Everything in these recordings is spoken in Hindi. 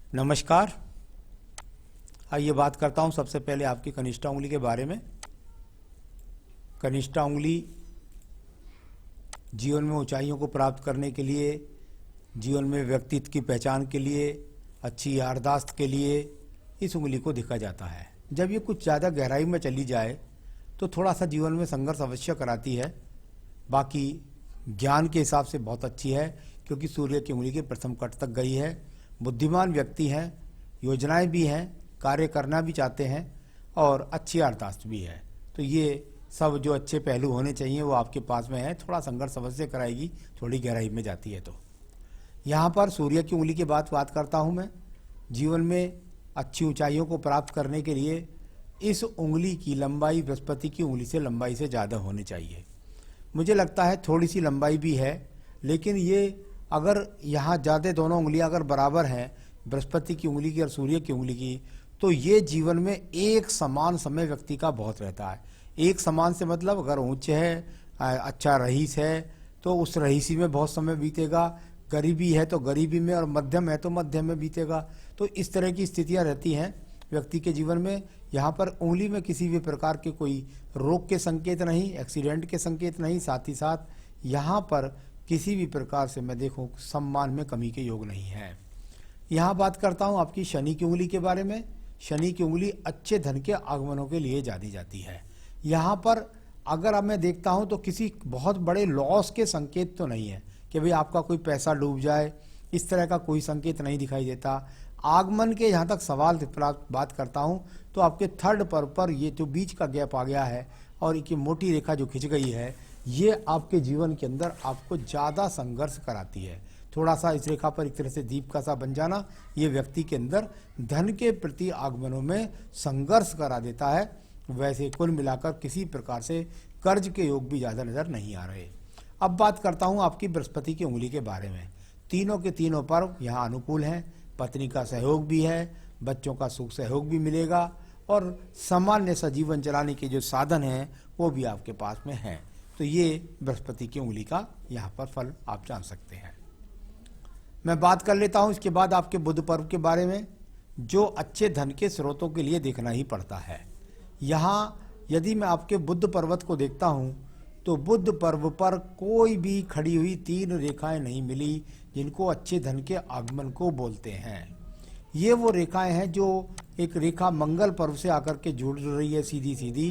नमस्कार। आइए बात करता हूं सबसे पहले आपकी कनिष्ठा उंगली के बारे में। कनिष्ठा उंगली जीवन में ऊंचाइयों को प्राप्त करने के लिए, जीवन में व्यक्तित्व की पहचान के लिए, अच्छी याददाश्त के लिए इस उंगली को देखा जाता है। जब ये कुछ ज़्यादा गहराई में चली जाए तो थोड़ा सा जीवन में संघर्ष अवश्य कराती है। बाकी ज्ञान के हिसाब से बहुत अच्छी है, क्योंकि सूर्य की उंगली के प्रथम कट तक गई है। बुद्धिमान व्यक्ति हैं, योजनाएं भी हैं, कार्य करना भी चाहते हैं और अच्छी याददाश्त भी है। तो ये सब जो अच्छे पहलू होने चाहिए वो आपके पास में है। थोड़ा संघर्ष अवश्य कराएगी, थोड़ी गहराई में जाती है। तो यहाँ पर सूर्य की उंगली की बात करता हूँ मैं। जीवन में अच्छी ऊंचाइयों को प्राप्त करने के लिए इस उंगली की लंबाई बृहस्पति की उंगली से लंबाई से ज़्यादा होनी चाहिए। मुझे लगता है थोड़ी सी लंबाई भी है, लेकिन ये अगर यहाँ ज़्यादा दोनों उंगलियाँ अगर बराबर हैं, बृहस्पति की उंगली की और सूर्य की उंगली की, तो ये जीवन में एक समान समय व्यक्ति का बहुत रहता है। एक समान से मतलब अगर ऊंचे है, अच्छा रईस है तो उस रईसी में बहुत समय बीतेगा, गरीबी है तो गरीबी में, और मध्यम है तो मध्यम में बीतेगा। तो इस तरह की स्थितियाँ रहती हैं व्यक्ति के जीवन में। यहाँ पर उंगली में किसी भी प्रकार के कोई रोग के संकेत नहीं, एक्सीडेंट के संकेत नहीं, साथ ही साथ यहाँ पर किसी भी प्रकार से मैं देखूँ सम्मान में कमी के योग नहीं है। यहाँ बात करता हूँ आपकी शनि की उंगली के बारे में। शनि की उंगली अच्छे धन के आगमनों के लिए जानी जाती है। यहाँ पर अगर अब मैं देखता हूँ तो किसी बहुत बड़े लॉस के संकेत तो नहीं है कि भाई आपका कोई पैसा डूब जाए, इस तरह का कोई संकेत नहीं दिखाई देता। आगमन के यहाँ तक सवाल बात करता हूँ तो आपके थर्ड पर ये जो बीच का गैप आ गया है और एक मोटी रेखा जो खिंच गई है, ये आपके जीवन के अंदर आपको ज़्यादा संघर्ष कराती है। थोड़ा सा इस रेखा पर एक तरह से दीप का सा बन जाना ये व्यक्ति के अंदर धन के प्रति आगमनों में संघर्ष करा देता है। वैसे कुल मिलाकर किसी प्रकार से कर्ज के योग भी ज़्यादा नज़र नहीं आ रहे। अब बात करता हूँ आपकी बृहस्पति की उंगली के बारे में। तीनों के तीनों पर्व यहाँ अनुकूल हैं। पत्नी का सहयोग भी है, बच्चों का सुख सहयोग भी मिलेगा और सामान्य सा जीवन चलाने के जो साधन हैं वो भी आपके पास में हैं। तो ये बृहस्पति की उंगली का यहाँ पर फल आप जान सकते हैं। मैं बात कर लेता हूँ इसके बाद आपके बुध पर्व के बारे में, जो अच्छे धन के स्रोतों के लिए देखना ही पड़ता है। यहाँ यदि मैं आपके बुध पर्वत को देखता हूँ तो बुध पर्व पर कोई भी खड़ी हुई तीन रेखाएं नहीं मिली जिनको अच्छे धन के आगमन को बोलते हैं। ये वो रेखाएं हैं जो एक रेखा मंगल पर्व से आकर के जुड़ रही है सीधी सीधी।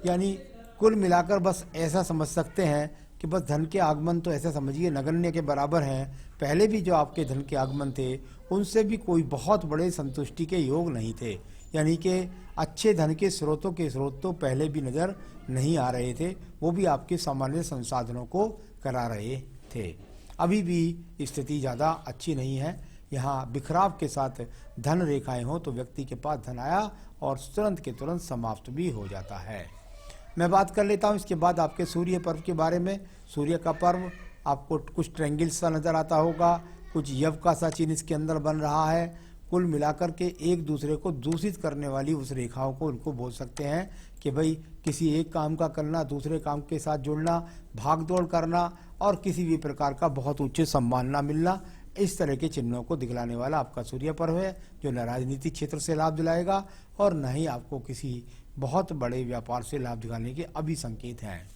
यानी कुल मिलाकर बस ऐसा समझ सकते हैं कि बस धन के आगमन तो ऐसा समझिए नगण्य के बराबर हैं। पहले भी जो आपके धन के आगमन थे उनसे भी कोई बहुत बड़े संतुष्टि के योग नहीं थे। यानी कि अच्छे धन के स्रोतों के स्रोत तो पहले भी नज़र नहीं आ रहे थे, वो भी आपके सामान्य संसाधनों को करा रहे थे। अभी भी स्थिति ज़्यादा अच्छी नहीं है। यहाँ बिखराव के साथ धन रेखाएं हो तो व्यक्ति के पास धन आया और तुरंत के तुरंत समाप्त भी हो जाता है। मैं बात कर लेता हूँ इसके बाद आपके सूर्य पर्व के बारे में। सूर्य का पर्व आपको कुछ ट्रायंगल सा नज़र आता होगा, कुछ यव का सा चिन्ह इसके अंदर बन रहा है। कुल मिलाकर के एक दूसरे को दूषित करने वाली उस रेखाओं को उनको बोल सकते हैं कि भाई किसी एक काम का करना, दूसरे काम के साथ जुड़ना, भाग दौड़ करना और किसी भी प्रकार का बहुत उच्च सम्मान ना मिलना, इस तरह के चिन्हों को दिखलाने वाला आपका सूर्य पर्व है, जो न राजनीतिक क्षेत्र से लाभ दिलाएगा और न ही आपको किसी बहुत बड़े व्यापार से लाभ दिलाने के अभी संकेत हैं।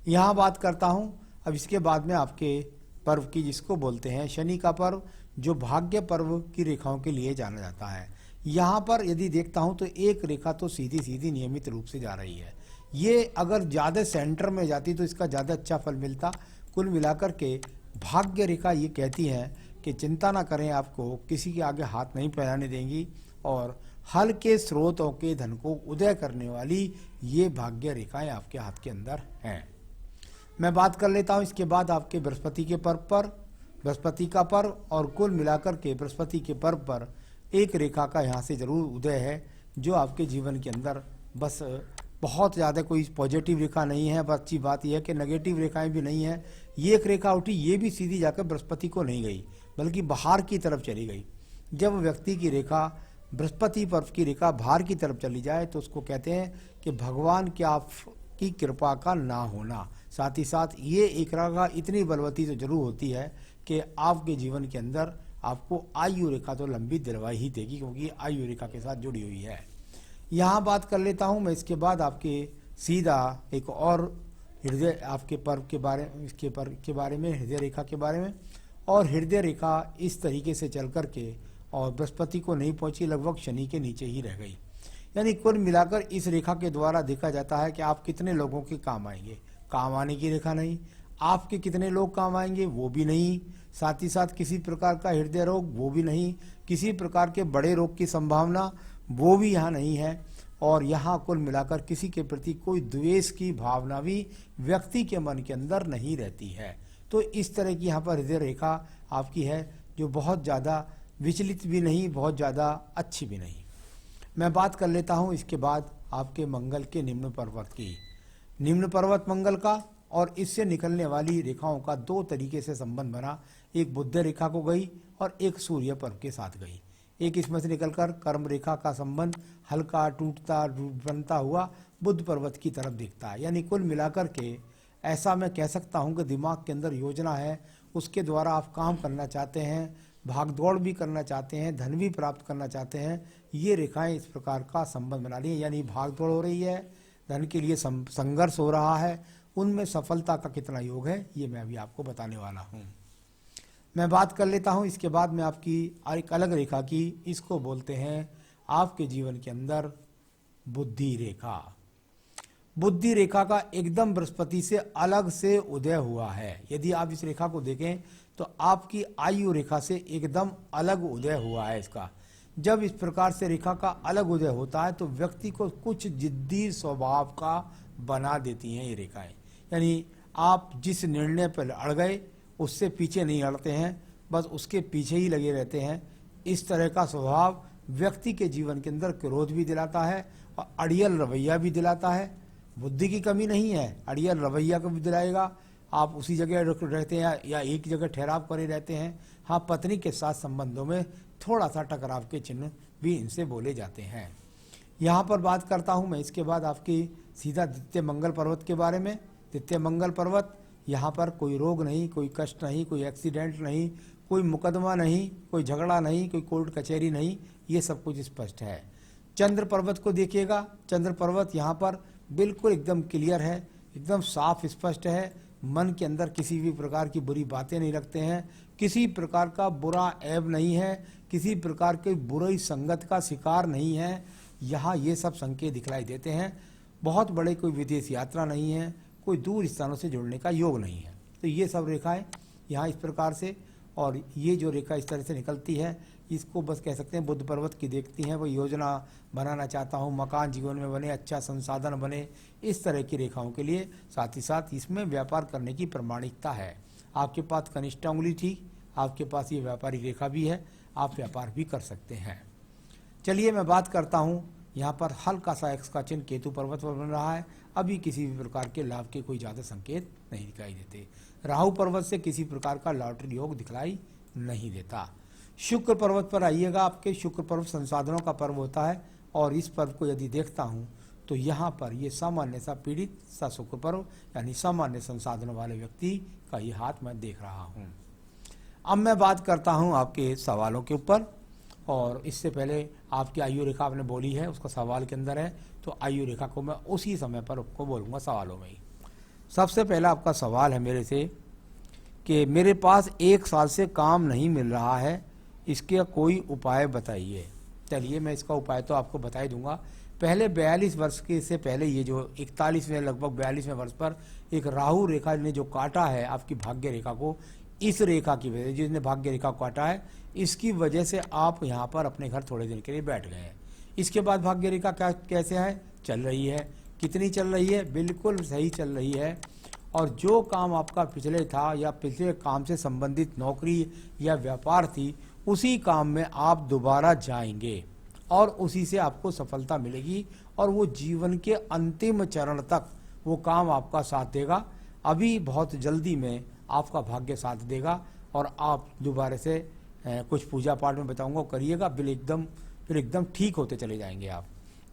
यहाँ बात करता हूँ अब इसके बाद में आपके पर्व की, जिसको बोलते हैं शनि का पर्व, जो भाग्य पर्व की रेखाओं के लिए जाना जाता है। यहाँ पर यदि देखता हूँ तो एक रेखा तो सीधी सीधी नियमित रूप से जा रही है। ये अगर ज़्यादा सेंटर में जाती तो इसका ज़्यादा अच्छा फल मिलता। कुल मिलाकर के भाग्य रेखा ये कहती है कि चिंता ना करें, आपको किसी के आगे हाथ नहीं फैलाने देंगी और हल्के स्रोतों के धन को उदय करने वाली ये भाग्य रेखाएं आपके हाथ के अंदर हैं। मैं बात कर लेता हूँ इसके बाद आपके बृहस्पति के पर्व पर। बृहस्पति का पर्व और कुल मिलाकर के बृहस्पति के पर्व पर एक रेखा का यहाँ से जरूर उदय है, जो आपके जीवन के अंदर बस बहुत ज़्यादा कोई पॉजिटिव रेखा नहीं है। बस अच्छी बात यह है कि नेगेटिव रेखाएं भी नहीं है। ये एक रेखा उठी, ये भी सीधी जाकर बृहस्पति को नहीं गई बल्कि बाहर की तरफ चली गई। जब व्यक्ति की रेखा बृहस्पति पर्व की रेखा बाहर की तरफ चली जाए तो उसको कहते हैं कि भगवान की कृपा का ना होना। साथ ही साथ ये एक रेखा इतनी बलवती तो जरूर होती है कि आपके जीवन के अंदर आपको आयु रेखा तो लंबी दिलवाई ही देगी, क्योंकि आयु रेखा के साथ जुड़ी हुई है। यहाँ बात कर लेता हूँ मैं इसके बाद आपके सीधा एक और हृदय आपके पर्व के बारे इसके पर्व के बारे में, हृदय रेखा के बारे में। और हृदय रेखा इस तरीके से चल करके और बृहस्पति को नहीं पहुंची, लगभग शनि के नीचे ही रह गई। यानी कुल मिलाकर इस रेखा के द्वारा देखा जाता है कि आप कितने लोगों के काम आएंगे। काम आने की रेखा नहीं, आपके कितने लोग काम आएंगे वो भी नहीं, साथ ही साथ किसी प्रकार का हृदय रोग वो भी नहीं, किसी प्रकार के बड़े रोग की संभावना वो भी यहाँ नहीं है। और यहाँ कुल मिलाकर किसी के प्रति कोई द्वेष की भावना भी व्यक्ति के मन के अंदर नहीं रहती है। तो इस तरह की यहाँ पर हृदय रेखा आपकी है, जो बहुत ज़्यादा विचलित भी नहीं, बहुत ज़्यादा अच्छी भी नहीं। मैं बात कर लेता हूँ इसके बाद आपके मंगल के निम्न पर्वत की। निम्न पर्वत मंगल का और इससे निकलने वाली रेखाओं का दो तरीके से संबंध बना। एक बुध रेखा को गई और एक सूर्य पर्व के साथ गई। एक इसमें से निकलकर कर्म रेखा का संबंध हल्का टूटता बनता हुआ बुध पर्वत की तरफ दिखता है। यानी कुल मिलाकर के ऐसा मैं कह सकता हूँ कि दिमाग के अंदर योजना है, उसके द्वारा आप काम करना चाहते हैं, भागदौड़ भी करना चाहते हैं, धन भी प्राप्त करना चाहते हैं। ये रेखाएं इस प्रकार का संबंध बना रही है। यानी भागदौड़ हो रही है, धन के लिए संघर्ष हो रहा है, उनमें सफलता का कितना योग है ये मैं अभी आपको बताने वाला हूँ। मैं बात कर लेता हूँ इसके बाद में आपकी एक अलग रेखा की। इसको बोलते हैं आपके जीवन के अंदर बुद्धि रेखा। बुद्धि रेखा का एकदम बृहस्पति से अलग से उदय हुआ है। यदि आप इस रेखा को देखें तो आपकी आयु रेखा से एकदम अलग उदय हुआ है इसका। जब इस प्रकार से रेखा का अलग उदय होता है तो व्यक्ति को कुछ जिद्दी स्वभाव का बना देती हैं ये रेखाएं। यानी आप जिस निर्णय पर अड़ गए उससे पीछे नहीं हटते हैं, बस उसके पीछे ही लगे रहते हैं। इस तरह का स्वभाव व्यक्ति के जीवन के अंदर क्रोध भी दिलाता है और अड़ियल रवैया भी दिलाता है। बुद्धि की कमी नहीं है, अड़ियल रवैया को भी दिलाएगा। आप उसी जगह रहते हैं या एक जगह ठहराव करे रहते हैं। हाँ, पत्नी के साथ संबंधों में थोड़ा सा टकराव के चिन्ह भी इनसे बोले जाते हैं। यहाँ पर बात करता हूँ मैं इसके बाद आपकी सीधा द्वितीय मंगल पर्वत के बारे में। द्वितीय मंगल पर्वत, यहाँ पर कोई रोग नहीं, कोई कष्ट नहीं, कोई एक्सीडेंट नहीं, कोई मुकदमा नहीं, कोई झगड़ा नहीं, कोई कोर्ट कचहरी नहीं, ये सब कुछ स्पष्ट है। चंद्र पर्वत को देखिएगा। चंद्र पर्वत यहाँ पर बिल्कुल एकदम क्लियर है, एकदम साफ स्पष्ट है। मन के अंदर किसी भी प्रकार की बुरी बातें नहीं रखते हैं, किसी प्रकार का बुरा ऐब नहीं है, किसी प्रकार के बुरी संगत का शिकार नहीं है। यहाँ ये सब संकेत दिखलाई देते हैं। बहुत बड़े कोई विदेश यात्रा नहीं है, कोई दूर स्थानों से जुड़ने का योग नहीं है। तो ये सब रेखाएं यहाँ इस प्रकार से, और ये जो रेखा इस तरह से निकलती है इसको बस कह सकते हैं बुध पर्वत की देखती हैं। वो योजना बनाना चाहता हूँ, मकान जीवन में बने, अच्छा संसाधन बने, इस तरह की रेखाओं के लिए। साथ ही साथ इसमें व्यापार करने की प्रमाणिकता है। आपके पास कनिष्ठ उंगली थी, आपके पास ये व्यापारिक रेखा भी है, आप व्यापार भी कर सकते हैं। चलिए मैं बात करता हूँ, यहाँ पर हल्का सा एक्स का चिन्ह केतु पर्वत पर बन रहा है। अभी किसी भी प्रकार के लाभ के कोई ज़्यादा संकेत नहीं दिखाई देते। राहु पर्वत से किसी प्रकार का लॉटरी योग दिखलाई नहीं देता। शुक्र पर्वत पर आइएगा। आपके शुक्र पर्व संसाधनों का पर्व होता है, और इस पर्व को यदि देखता हूँ तो यहाँ पर ये सामान्य सा पीड़ित सा शुक्र पर्व, यानी सामान्य संसाधनों वाले व्यक्ति का ये हाथ मैं देख रहा हूँ। अब मैं बात करता हूँ आपके सवालों के ऊपर, और इससे पहले आपकी आयु रेखा आपने बोली है, उसका सवाल के अंदर है, तो आयु रेखा को मैं उसी समय पर आपको बोलूँगा सवालों में ही। सबसे पहला आपका सवाल है मेरे से कि मेरे पास 1 साल से काम नहीं मिल रहा है, इसके कोई उपाय बताइए। चलिए मैं इसका उपाय तो आपको बता ही दूंगा। पहले 42 वर्ष के से पहले ये जो 41वें लगभग 42वें वर्ष पर एक राहु रेखा ने जो काटा है आपकी भाग्य रेखा को, इस रेखा की वजह से जिसने भाग्य रेखा को काटा है, इसकी वजह से आप यहाँ पर अपने घर थोड़े दिन के लिए बैठ गए हैं। इसके बाद भाग्य रेखा कैसे है, चल रही है। कितनी चल रही है, बिल्कुल सही चल रही है। और जो काम आपका पिछले था या पिछले काम से संबंधित नौकरी या व्यापार थी, उसी काम में आप दोबारा जाएंगे और उसी से आपको सफलता मिलेगी, और वो जीवन के अंतिम चरण तक वो काम आपका साथ देगा। अभी बहुत जल्दी में आपका भाग्य साथ देगा, और आप दोबारा से कुछ पूजा पाठ में बताऊंगा करिएगा, फिर एकदम ठीक होते चले जाएंगे आप।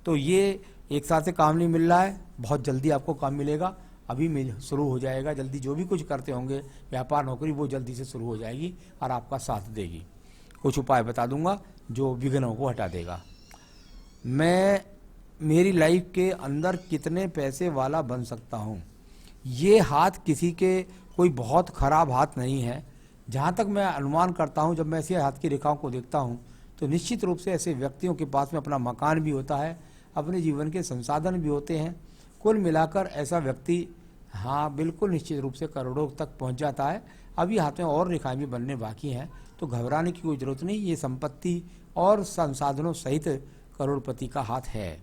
तो ये 1 साल से काम नहीं मिल रहा है, बहुत जल्दी आपको काम मिलेगा, अभी शुरू हो जाएगा जल्दी। जो भी कुछ करते होंगे व्यापार नौकरी, वो जल्दी से शुरू हो जाएगी और आपका साथ देगी। कुछ उपाय बता दूंगा जो विघ्नों को हटा देगा। मैं मेरी लाइफ के अंदर कितने पैसे वाला बन सकता हूँ। ये हाथ किसी के कोई बहुत खराब हाथ नहीं है। जहाँ तक मैं अनुमान करता हूँ, जब मैं ऐसे हाथ की रेखाओं को देखता हूँ तो निश्चित रूप से ऐसे व्यक्तियों के पास में अपना मकान भी होता है, अपने जीवन के संसाधन भी होते हैं। कुल मिलाकर ऐसा व्यक्ति हाँ बिल्कुल निश्चित रूप से करोड़ों तक पहुँच जाता है। अभी हाथ में और रेखाएं भी बनने बाकी हैं, तो घबराने की कोई ज़रूरत नहीं। ये संपत्ति और संसाधनों सहित करोड़पति का हाथ है।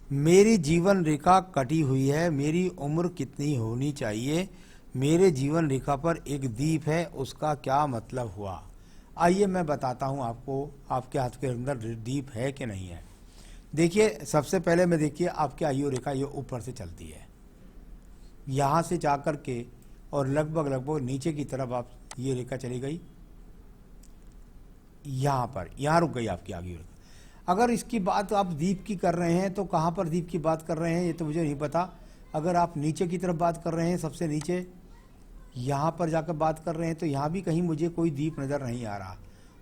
मेरी जीवन रेखा कटी हुई है, मेरी उम्र कितनी होनी चाहिए। मेरे जीवन रेखा पर एक दीप है, उसका क्या मतलब हुआ। आइए मैं बताता हूँ आपको, आपके हाथ के अंदर दीप है कि नहीं है। देखिए, सबसे पहले में देखिए आपकी आयु रेखा ये ऊपर से चलती है, यहाँ से जाकर के और लगभग नीचे की तरफ आप ये रेखा चली गई, यहाँ पर यहाँ रुक गई आपकी आयु रेखा। अगर इसकी बात आप दीप की कर रहे हैं तो कहाँ पर दीप की बात कर रहे हैं ये तो मुझे नहीं पता। अगर आप नीचे की तरफ बात कर रहे हैं, सबसे नीचे यहाँ पर जाकर बात कर रहे हैं, तो यहाँ भी कहीं मुझे कोई दीप नज़र नहीं आ रहा।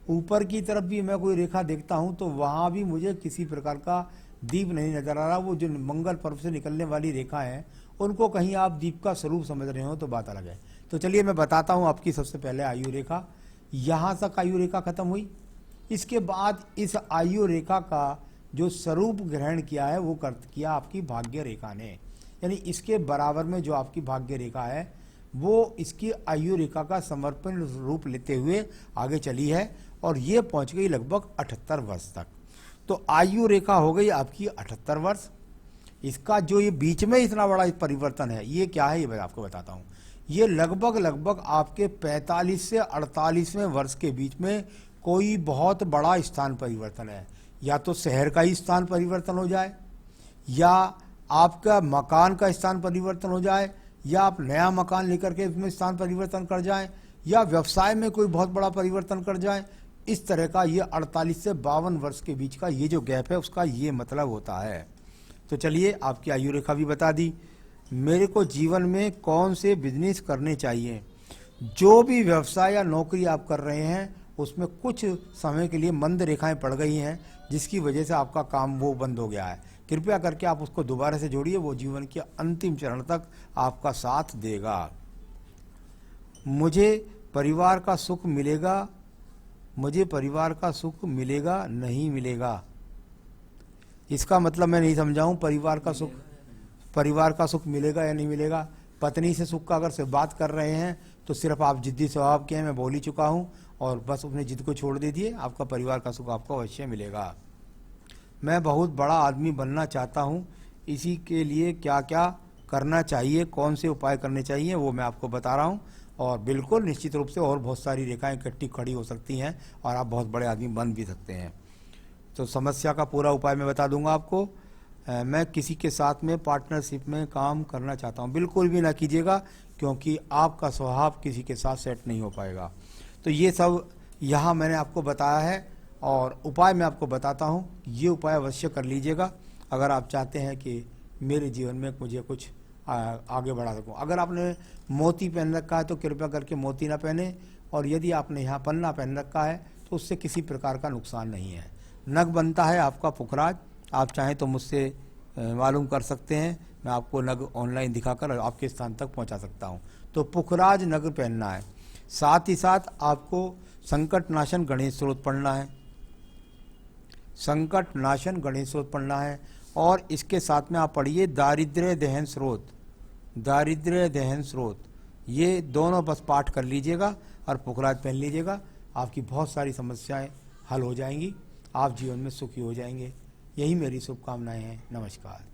ऊपर की तरफ भी मैं कोई रेखा देखता हूँ तो वहाँ भी मुझे किसी प्रकार का दीप नहीं नज़र आ रहा। वो जो मंगल पर्व से निकलने वाली रेखा है उनको कहीं आप दीप का स्वरूप समझ रहे हो तो बात अलग है। तो चलिए मैं बताता हूँ आपकी सबसे पहले आयु रेखा। यहाँ तक आयु रेखा खत्म हुई। इसके बाद इस आयु रेखा का जो स्वरूप ग्रहण किया है वो किया आपकी भाग्य रेखा ने, यानी इसके बराबर में जो आपकी भाग्य रेखा है वो इसकी आयु रेखा का समर्पण रूप लेते हुए आगे चली है और ये पहुंच गई लगभग 78 वर्ष तक। तो आयु रेखा हो गई आपकी 78 वर्ष। इसका जो ये बीच में इतना बड़ा परिवर्तन है ये क्या है, ये मैं आपको बताता हूँ। ये लगभग आपके 45 से 48वें वर्ष के बीच में कोई बहुत बड़ा स्थान परिवर्तन है। या तो शहर का ही स्थान परिवर्तन हो जाए, या आपका मकान का स्थान परिवर्तन हो जाए, या आप नया मकान लेकर के इसमें स्थान परिवर्तन कर जाएं, या व्यवसाय में कोई बहुत बड़ा परिवर्तन कर जाएं। इस तरह का ये 48 से 52 वर्ष के बीच का ये जो गैप है उसका ये मतलब होता है। तो चलिए आपकी आयु रेखा भी बता दी। मेरे को जीवन में कौन से बिजनेस करने चाहिए। जो भी व्यवसाय या नौकरी आप कर रहे हैं उसमें कुछ समय के लिए मंद रेखाएं पड़ गई हैं, जिसकी वजह से आपका काम वो बंद हो गया है। कृपया करके आप उसको दोबारा से जोड़िए, वो जीवन के अंतिम चरण तक आपका साथ देगा। मुझे परिवार का सुख मिलेगा, मुझे परिवार का सुख मिलेगा नहीं मिलेगा। इसका मतलब मैं नहीं समझाऊं। परिवार का सुख मिलेगा या नहीं मिलेगा। पत्नी से सुख का अगर से बात कर रहे हैं तो सिर्फ आप जिद्दी स्वभाव के हैं, मैं बोल ही चुका हूं, और बस अपने जिद को छोड़ दीजिए, आपका परिवार का सुख आपको अवश्य मिलेगा। मैं बहुत बड़ा आदमी बनना चाहता हूं, इसी के लिए क्या क्या करना चाहिए, कौन से उपाय करने चाहिए वो मैं आपको बता रहा हूं। और बिल्कुल निश्चित रूप से और बहुत सारी रेखाएं इकट्ठी खड़ी हो सकती हैं और आप बहुत बड़े आदमी बन भी सकते हैं। तो समस्या का पूरा उपाय मैं बता दूंगा आपको। मैं किसी के साथ में पार्टनरशिप में काम करना चाहता हूं। बिल्कुल भी ना कीजिएगा, क्योंकि आपका स्वभाव किसी के साथ सेट नहीं हो पाएगा। तो ये सब यहाँ मैंने आपको बताया है और उपाय मैं आपको बताता हूँ। ये उपाय अवश्य कर लीजिएगा अगर आप चाहते हैं कि मेरे जीवन में मुझे कुछ आगे बढ़ा सकूँ। अगर आपने मोती पहन रखा है तो कृपया करके मोती ना पहने, और यदि आपने यहाँ पन्ना पहन रखा है तो उससे किसी प्रकार का नुकसान नहीं है। नग बनता है आपका पुखराज, आप चाहें तो मुझसे मालूम कर सकते हैं, मैं आपको नग ऑनलाइन दिखाकर आपके स्थान तक पहुंचा सकता हूं। तो पुखराज नग पहनना है। साथ ही साथ आपको संकट नाशन गणेश स्रोत पढ़ना है, संकट नाशन गणेश स्रोत पढ़ना है। और इसके साथ में आप पढ़िए दारिद्र्य दहन स्रोत, दारिद्र्य दहन स्रोत। ये दोनों बस पाठ कर लीजिएगा और पुखराज पहन लीजिएगा, आपकी बहुत सारी समस्याएं हल हो जाएंगी, आप जीवन में सुखी हो जाएंगे। यही मेरी शुभकामनाएं हैं। नमस्कार।